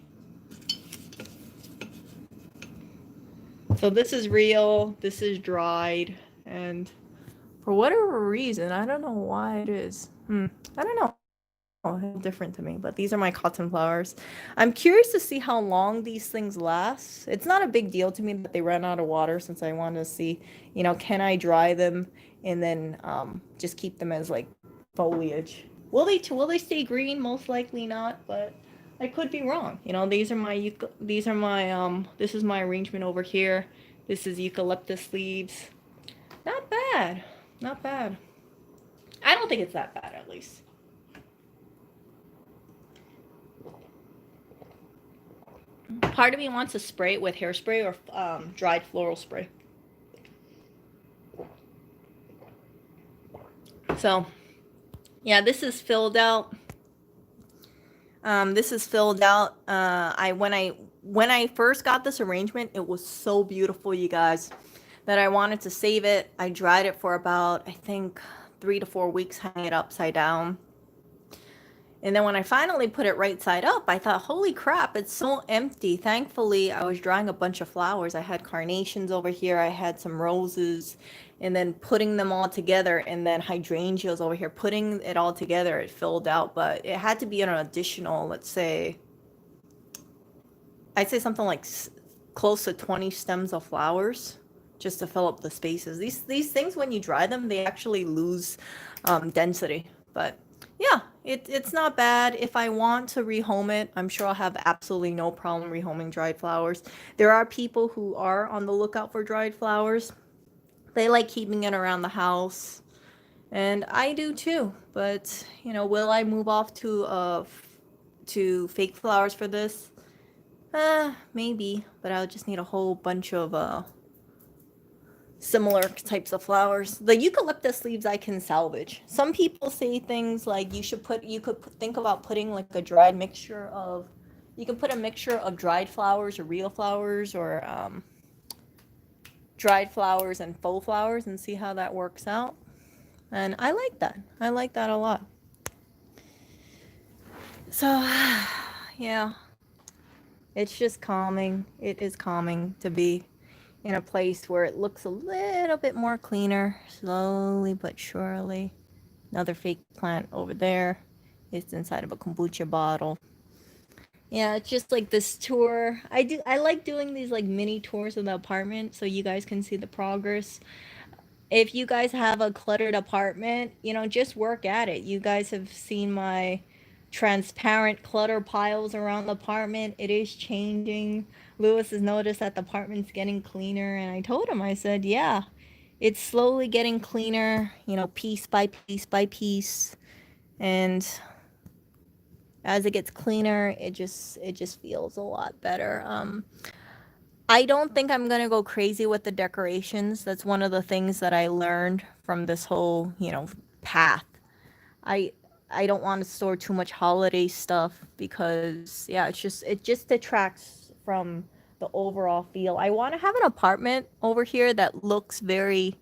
So this is real, this is dried, and for whatever reason, I don't know why it is. I don't know. different to me. But these are my cotton flowers. I'm curious to see how long these things last. It's not a big deal to me that they ran out of water, since I wanted to see, can I dry them and then just keep them as like foliage. Will they stay green? Most likely not, but I could be wrong. This is my arrangement over here. This is eucalyptus leaves. Not bad. Not bad. I don't think it's that bad, at least. Part of me wants to spray it with hairspray or dried floral spray. So, yeah, this is filled out. This is filled out. When I first got this arrangement, it was so beautiful, you guys, that I wanted to save it. I dried it for about, I think, 3 to 4 weeks, hanging it upside down. And then when I finally put it right side up, I thought, holy crap, it's so empty. Thankfully, I was drying a bunch of flowers. I had carnations over here. I had some roses. And then putting them all together, and then hydrangeas over here. Putting it all together, it filled out. But it had to be an additional, let's say, I'd say something like close to 20 stems of flowers just to fill up the spaces. These things, when you dry them, they actually lose density. But yeah, it's not bad. If I want to rehome it, I'm sure I'll have absolutely no problem rehoming dried flowers. There are people who are on the lookout for dried flowers. They like keeping it around the house, and I do too. But will I move off to fake flowers for this? Maybe, but I'll just need a whole bunch of similar types of flowers. The eucalyptus leaves I can salvage. Some people say things like you could think about putting like a dried mixture of, you can put a mixture of dried flowers or real flowers, or dried flowers and faux flowers, and see how that works out. And I like that. I like that a lot. So, yeah. It's just calming. It is calming to be in a place where it looks a little bit more cleaner, slowly but surely. Another fake plant over there. It's inside of a kombucha bottle. Yeah, it's just like this tour. I like doing these like mini tours of the apartment so you guys can see the progress. If you guys have a cluttered apartment, just work at it. You guys have seen my transparent clutter piles around the apartment. It is changing. Lewis has noticed that the apartment's getting cleaner, and I told him, I said, yeah, it's slowly getting cleaner, piece by piece by piece. And as it gets cleaner, it just feels a lot better. I don't think I'm gonna go crazy with the decorations. That's one of the things that I learned from this whole, path. I I don't want to store too much holiday stuff because yeah, it just detracts from the overall feel. I want to have an apartment over here that looks very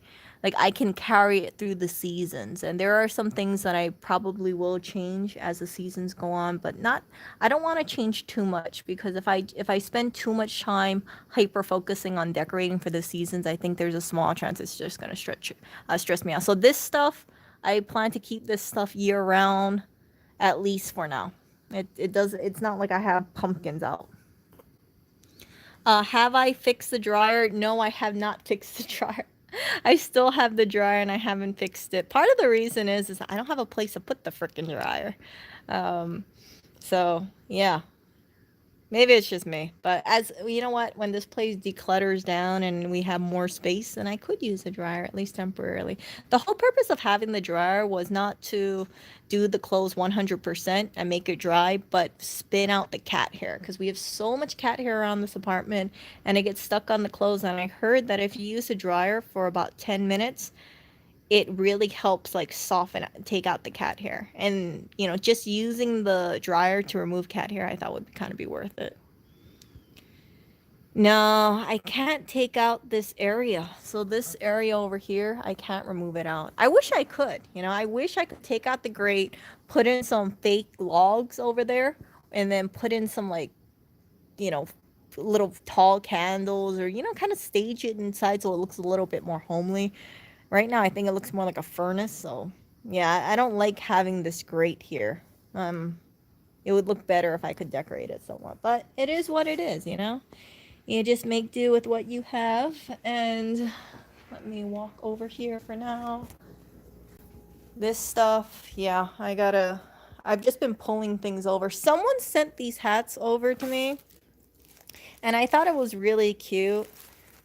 like I can carry it through the seasons. And there are some things that I probably will change as the seasons go on, but not I don't want to change too much because if I spend too much time hyper focusing on decorating for the seasons, I think there's a small chance it's just going to stress me out. So this stuff I plan to keep this stuff year round, at least for now. It's not like I have pumpkins out. Have I fixed the dryer? No, I have not fixed the dryer. I still have the dryer and I haven't fixed it. Part of the reason is I don't have a place to put the freaking dryer. Um, so yeah, maybe it's just me. But as you know what, when this place declutters down and we have more space, then I could use a dryer, at least temporarily. The whole purpose of having the dryer was not to do the clothes 100% and make it dry, but spin out the cat hair because we have so much cat hair around this apartment and it gets stuck on the clothes. And I heard that if you use a dryer for about 10 minutes, it really helps like soften, take out the cat hair. And just using the dryer to remove cat hair I thought would kind of be worth it. No, I can't take out this area. So this area over here, I can't remove it out. I wish I could. I wish I could take out the grate, put in some fake logs over there, and then put in some like, you know, little tall candles or, kind of stage it inside so it looks a little bit more homely. Right now, I think it looks more like a furnace. So yeah, I don't like having this grate here. It would look better if I could decorate it somewhat, but it is what it is, you know? You just make do with what you have, and let me walk over here for now. This stuff, yeah, I've just been pulling things over. Someone sent these hats over to me, and I thought it was really cute,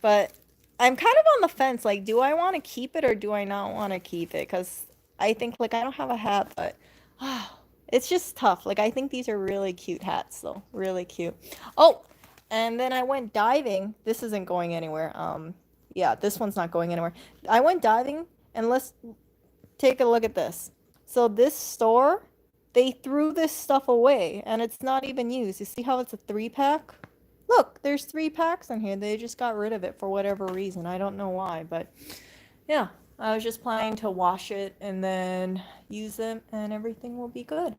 but I'm kind of on the fence. Like, do I want to keep it or do I not want to keep it? Because I think, like, I don't have a hat, but it's just tough. Like, I think these are really cute hats, though. Really cute. Oh, and then I went diving. This isn't going anywhere. Yeah, this one's not going anywhere. I went diving, and let's take a look at this. So this store, they threw this stuff away, and it's not even used. You see how it's a 3-pack? Look, there's 3 packs in here. They just got rid of it for whatever reason. I don't know why, but yeah, I was just planning to wash it and then use them, and everything will be good.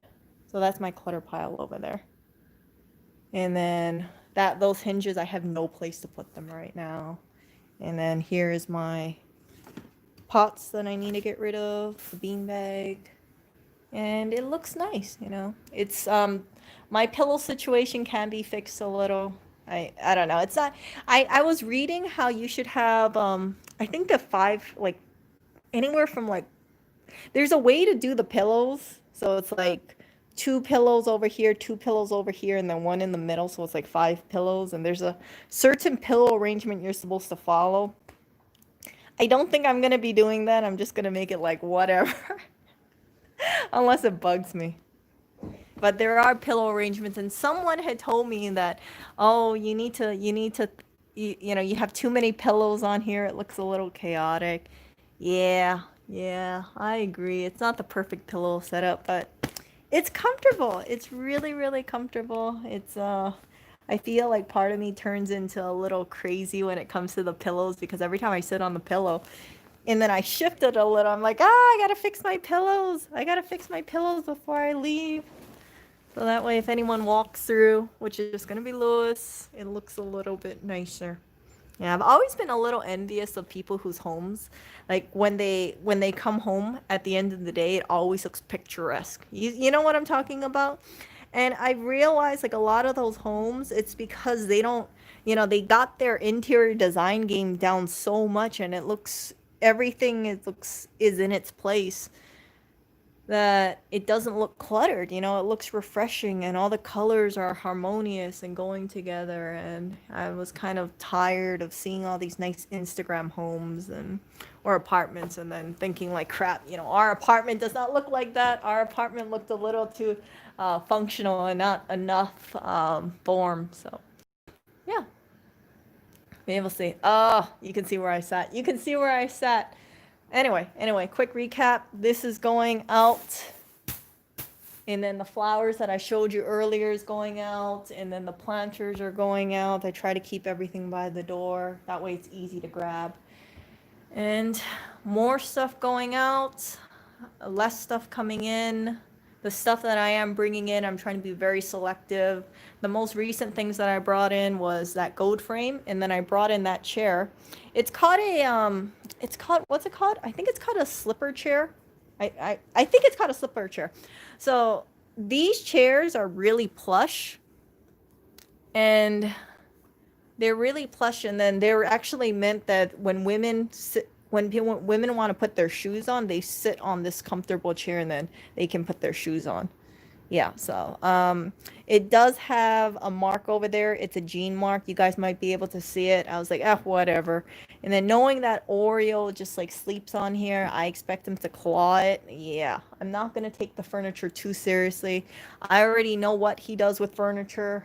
So that's my clutter pile over there. And then those hinges, I have no place to put them right now. And then here is my pots that I need to get rid of, the bean bag, and it looks nice, you know. It's my pillow situation can be fixed a little. I don't know. It's not. I was reading how you should have I think the 5, like anywhere from like, there's a way to do the pillows, so it's like 2 pillows over here, 2 pillows over here, and then 1 in the middle, so it's like 5 pillows, and there's a certain pillow arrangement you're supposed to follow. I don't think I'm gonna be doing that. I'm just gonna make it like whatever. Unless it bugs me. But there are pillow arrangements, and someone had told me that, oh, you need to, you know, you have too many pillows on here. It looks a little chaotic. Yeah, I agree. It's not the perfect pillow setup, but it's comfortable. It's really, really comfortable. I feel like part of me turns into a little crazy when it comes to the pillows, because every time I sit on the pillow and then I shift it a little, I'm like, I gotta fix my pillows. I gotta fix my pillows before I leave. So that way, if anyone walks through, which is just gonna be Lewis, it looks a little bit nicer. Yeah, I've always been a little envious of people whose homes, like when they come home at the end of the day, it always looks picturesque. You know what I'm talking about? And I realized like a lot of those homes, it's because they don't, you know, they got their interior design game down so much, and it looks, everything is in its place, that it doesn't look cluttered. You know, it looks refreshing, and all the colors are harmonious and going together. And I was kind of tired of seeing all these nice Instagram homes and or apartments, and then thinking like, crap, you know, our apartment does not look like that. Our apartment looked a little too functional and not enough form. So yeah, be able to see. Oh, you can see where I sat. You can see where I sat. Anyway, quick recap. This is going out. And then the flowers that I showed you earlier is going out. And then the planters are going out. I try to keep everything by the door. That way it's easy to grab. And more stuff going out. Less stuff coming in. The stuff that I am bringing in, I'm trying to be very selective. The most recent things that I brought in was that gold frame, and then I brought in that chair. It's called what's it called? I think it's called a slipper chair. I think it's called a slipper chair. So these chairs are really plush, and they're really plush, and then they're actually meant that when women want to put their shoes on, they sit on this comfortable chair, and then they can put their shoes on. Yeah, so it does have a mark over there. It's a jean mark. You guys might be able to see it. I was like, whatever. And then knowing that Oreo just like sleeps on here, I expect him to claw it. Yeah, I'm not going to take the furniture too seriously. I already know what he does with furniture.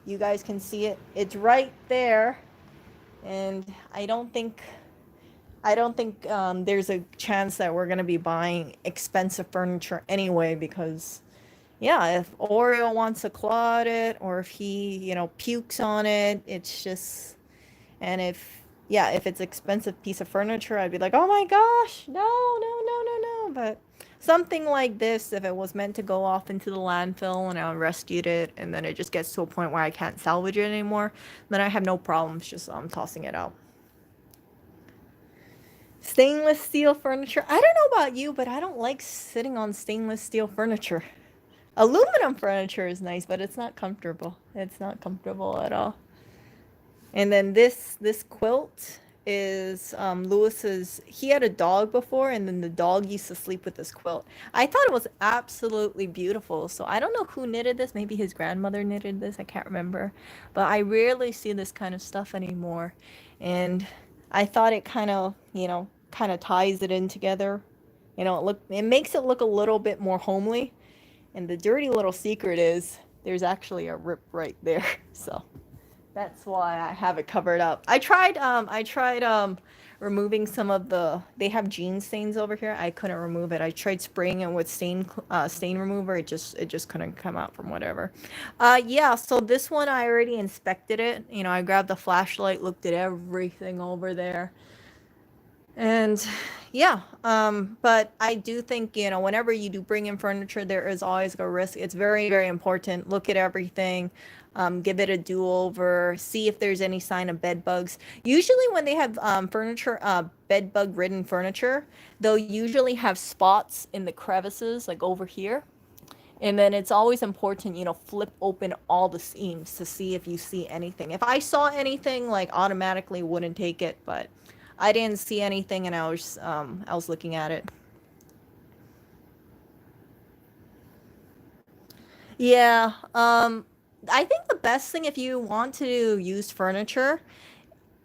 You guys can see it. It's right there. And I don't think there's a chance that we're going to be buying expensive furniture anyway, because yeah, if Oreo wants to claw at it, or if he, you know, pukes on it, it's just, and if it's expensive piece of furniture, I'd be like, oh my gosh, no. But something like this, if it was meant to go off into the landfill and I rescued it, and then it just gets to a point where I can't salvage it anymore, then I have no problems just tossing it out. Stainless steel furniture. I don't know about you, but I don't like sitting on stainless steel furniture. Aluminum furniture is nice, but it's not comfortable. It's not comfortable at all. And then this quilt is Lewis's. He had a dog before, and then the dog used to sleep with this quilt. I thought it was absolutely beautiful. So I don't know who knitted this. Maybe his grandmother knitted this. I can't remember. But I rarely see this kind of stuff anymore. And I thought it kind of, kind of ties it in together. It makes it look a little bit more homely. And the dirty little secret is there's actually a rip right there. So that's why I have it covered up. I tried removing some of they have jean stains over here. I couldn't remove it. I tried spraying it with stain remover. It just couldn't come out from whatever. Yeah, so this one I already inspected it. I grabbed the flashlight, looked at everything over there. And yeah, but I do think, whenever you do bring in furniture, there is always a risk. It's very, very important. Look at everything, give it a do-over, see if there's any sign of bed bugs. Usually when they have furniture, bed bug ridden furniture, they'll usually have spots in the crevices, like over here. And then it's always important, flip open all the seams to see if you see anything. If I saw anything, like automatically wouldn't take it, but I didn't see anything and I was looking at it. Yeah, I think the best thing if you want to use furniture,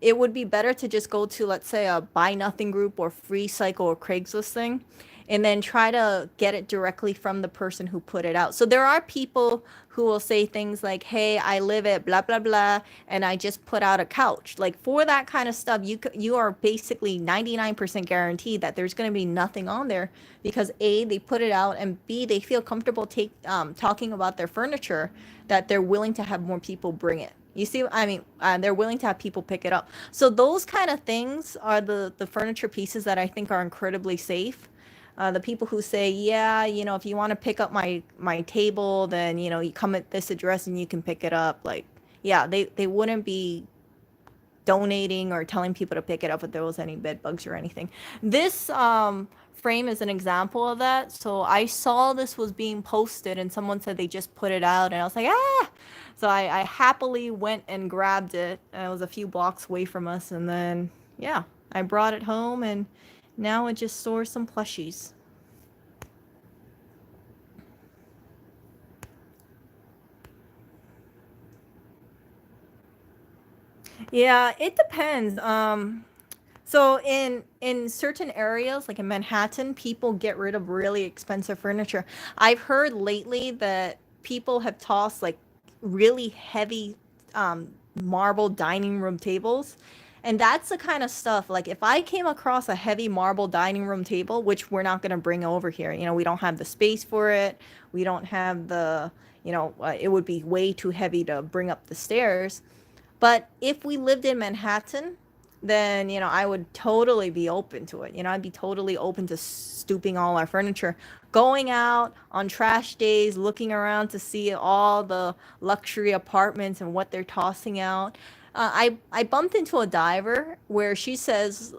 it would be better to just go to, let's say, a buy nothing group or free cycle or Craigslist thing, and then try to get it directly from the person who put it out. So there are people who will say things like, hey, I live at blah blah blah, and I just put out a couch. Like, for that kind of stuff, you are basically 99% guaranteed that there's going to be nothing on there, because A, they put it out, and B, they feel comfortable talking about their furniture, that they're willing to have more people bring it. You see, I mean, they're willing to have people pick it up. So those kind of things are the furniture pieces that I think are incredibly safe. The people who say, yeah, if you want to pick up my table, then you come at this address and you can pick it up. Like, yeah, they wouldn't be donating or telling people to pick it up if there was any bed bugs or anything. This frame is an example of that. So I saw this was being posted and someone said they just put it out, and I was like, ah. So I happily went and grabbed it. It was a few blocks away from us, and then yeah, I brought it home, and now it just stores some plushies. Yeah, it depends. So in certain areas, like in Manhattan, people get rid of really expensive furniture. I've heard lately that people have tossed like really heavy um, marble dining room tables. And that's the kind of stuff, like if I came across a heavy marble dining room table, which we're not going to bring over here, we don't have the space for it. We don't have it would be way too heavy to bring up the stairs. But if we lived in Manhattan, then, I would totally be open to it. I'd be totally open to stooping all our furniture, going out on trash days, looking around to see all the luxury apartments and what they're tossing out. I bumped into a diver where she says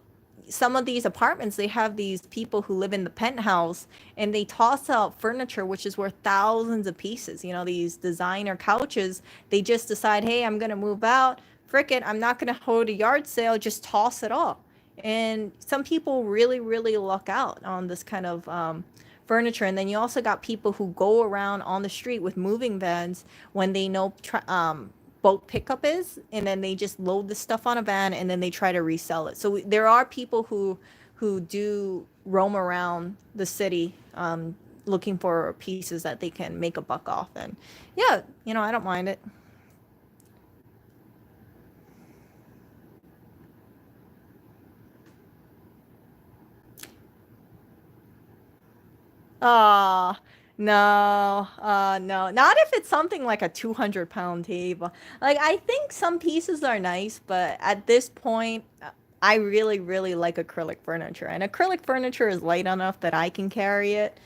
some of these apartments, they have these people who live in the penthouse, and they toss out furniture which is worth thousands of pieces. These designer couches, they just decide, hey, I'm going to move out, frick it, I'm not going to hold a yard sale, just toss it all. And some people really, really luck out on this kind of furniture. And then you also got people who go around on the street with moving vans when they know boat pickup is, and then they just load the stuff on a van and then they try to resell it. So there are people who do roam around the city, looking for pieces that they can make a buck off. And yeah, I don't mind it. Ah, no, no, not if it's something like a 200-pound table. Like, I think some pieces are nice, but at this point, I really, really like acrylic furniture, and acrylic furniture is light enough that I can carry it.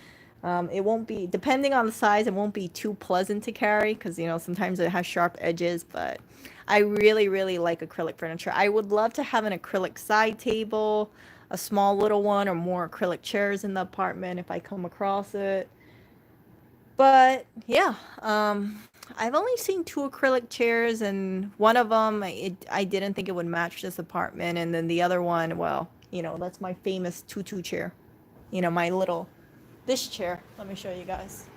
It won't be, depending on the size, it won't be too pleasant to carry because, sometimes it has sharp edges, but I really, really like acrylic furniture. I would love to have an acrylic side table, a small little one, or more acrylic chairs in the apartment if I come across it. But yeah, I've only seen two acrylic chairs, and one of them I didn't think it would match this apartment, and then the other one, well, that's my famous tutu chair. My little this chair. Let me show you guys.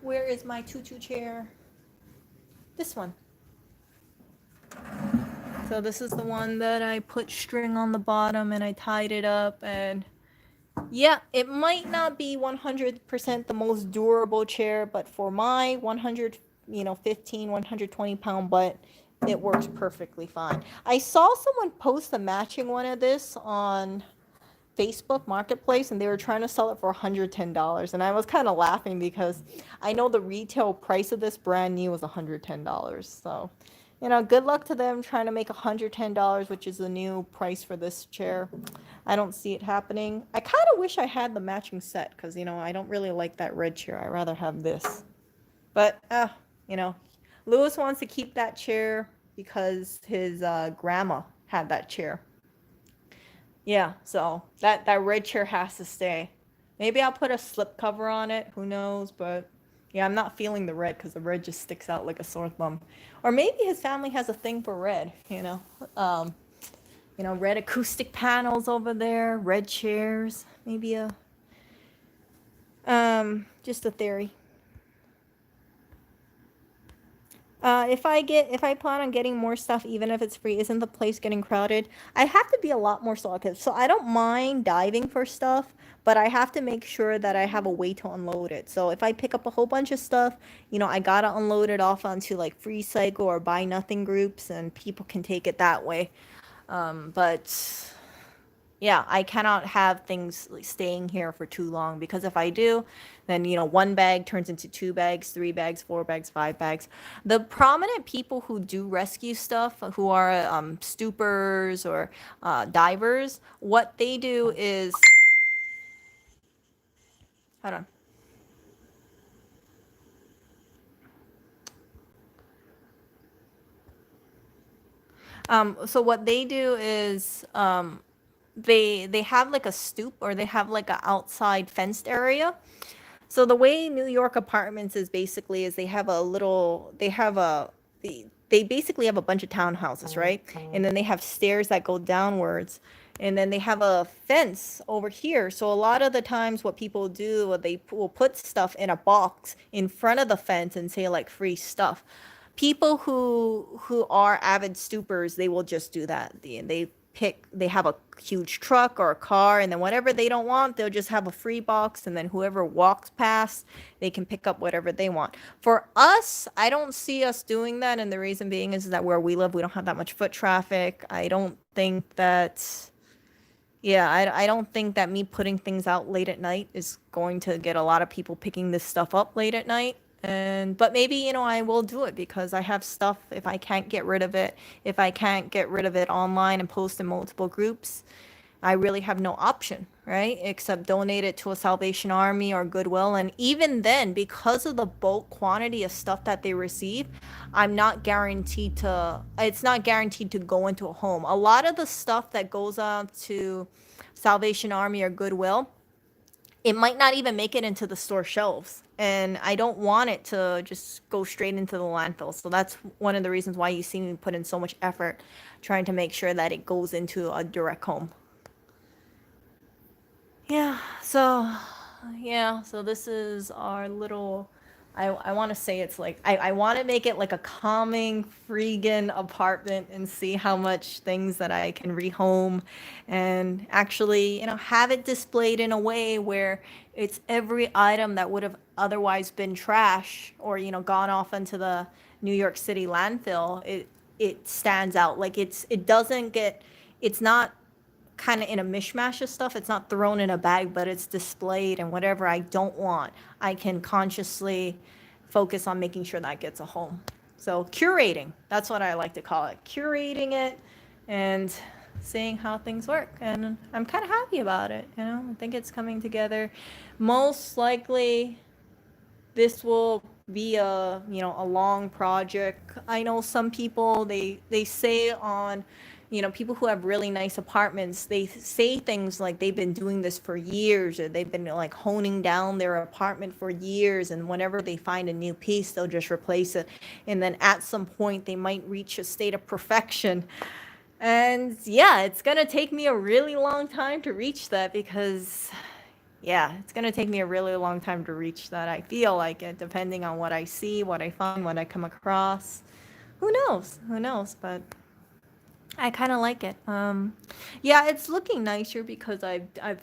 Where is my tutu chair? This one. So this is the one that I put string on the bottom and I tied it up, and yeah, it might not be 100% the most durable chair, but for my 100, 15, 120-pound butt, it works perfectly fine. I saw someone post a matching one of this on Facebook Marketplace, and they were trying to sell it for $110, and I was kind of laughing because I know the retail price of this brand new was $110. So, good luck to them trying to make $110, which is the new price for this chair. I don't see it happening. I kind of wish I had the matching set because, I don't really like that red chair. I rather have this. But, you know, Lewis wants to keep that chair because his grandma had that chair. Yeah, so that red chair has to stay. Maybe I'll put a slip cover on it. Who knows? But yeah, I'm not feeling the red because the red just sticks out like a sore thumb. Or maybe his family has a thing for red. Um, red acoustic panels over there, red chairs. Maybe just a theory. If I plan on getting more stuff, even if it's free, isn't the place getting crowded? I have to be a lot more selective. So I don't mind diving for stuff, but I have to make sure that I have a way to unload it. So if I pick up a whole bunch of stuff, I gotta unload it off onto like free cycle or buy nothing groups, and people can take it that way. But yeah, I cannot have things like staying here for too long, because if I do, then one bag turns into two bags, three bags, four bags, five bags. The prominent people who do rescue stuff, who are stoopers or divers, what they do is, hold on. So what they do is they have like a stoop, or they have like a outside fenced area. So the way New York apartments is basically is they basically have a bunch of townhouses, right? And then they have stairs that go downwards. And then they have a fence over here. So a lot of the times what people do, they will put stuff in a box in front of the fence and say like free stuff. People who are avid stoopers, they will just do that. They have a huge truck or a car, and then whatever they don't want, they'll just have a free box, and then whoever walks past, they can pick up whatever they want. For us, I don't see us doing that, and the reason being is that where we live, we don't have that much foot traffic. I don't think that yeah, I don't think that me putting things out late at night is going to get a lot of people picking this stuff up late at night. But maybe, I will do it because I have stuff. If I can't get rid of it, if I can't get rid of it online and post in multiple groups, I really have no option, right? Except donate it to a Salvation Army or Goodwill. And even then, because of the bulk quantity of stuff that they receive, it's not guaranteed to go into a home. A lot of the stuff that goes out to Salvation Army or Goodwill, it might not even make it into the store shelves. And I don't want it to just go straight into the landfill. So that's one of the reasons why you see me put in so much effort trying to make sure that it goes into a direct home. Yeah, so this is our little, I want to say it's like, I want to make it like a calming freegan apartment and see how much things that I can rehome and actually, have it displayed in a way where it's every item that would have otherwise been trash or, gone off into the New York City landfill. It stands out. Like it's not kind of in a mishmash of stuff. It's not thrown in a bag, but it's displayed, and whatever I don't want, I can consciously focus on making sure that gets a home. So curating, that's what I like to call it. Curating it and seeing how things work. And I'm kind of happy about it. I think it's coming together. Most likely this will be a long project. I know some people, they say on you know, people who have really nice apartments, they say things like they've been doing this for years, or they've been like honing down their apartment for years, and whenever they find a new piece, they'll just replace it. And then at some point, they might reach a state of perfection. And yeah, it's gonna take me a really long time to reach that, because yeah, it's gonna take me a really long time to reach that. I feel like it, depending on what I see, what I find, what I come across. Who knows? Who knows? But I kind of like it. Yeah, it's looking nicer because I've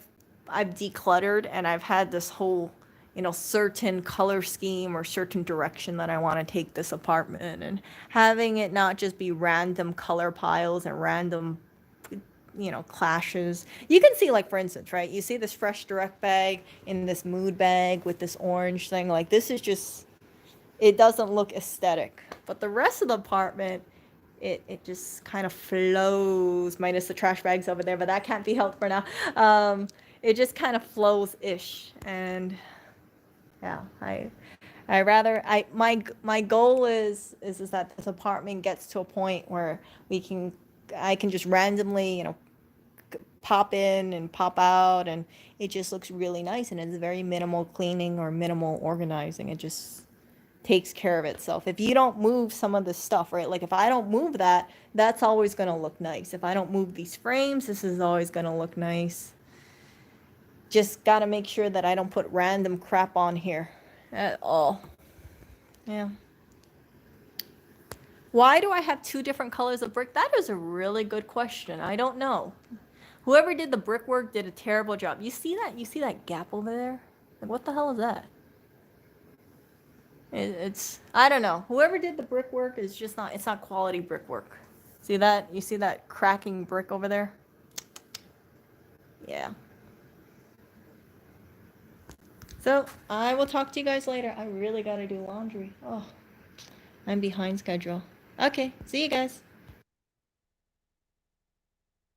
decluttered, and I've had this whole, you know, certain color scheme or certain direction that I want to take this apartment, and having it not just be random color piles and random, you know, clashes. You can see, like, for instance, right? You see this fresh direct bag in this mood bag with this orange thing. Like, this is just, it doesn't look aesthetic. But the rest of the apartment, it just kind of flows, minus the trash bags over there, but that can't be helped for now. It just kind of flows ish. And yeah, I rather, my goal is that this apartment gets to a point where I can just randomly, you know, pop in and pop out, and it just looks really nice, and it's very minimal cleaning or minimal organizing. It just takes care of itself. If you don't move some of this stuff, right? Like if I don't move that, that's always going to look nice. If I don't move these frames, this is always going to look nice. Just got to make sure that I don't put random crap on here at all. Yeah. Why do I have two different colors of brick? That is a really good question. I don't know. Whoever did the brickwork did a terrible job. You see that? You see that gap over there? Like, what the hell is that? It's, I don't know. Whoever did the brickwork is just not, it's not quality brickwork. See that? You see that cracking brick over there? Yeah. So I will talk to you guys later. I really gotta do laundry. Oh, I'm behind schedule. Okay, see you guys.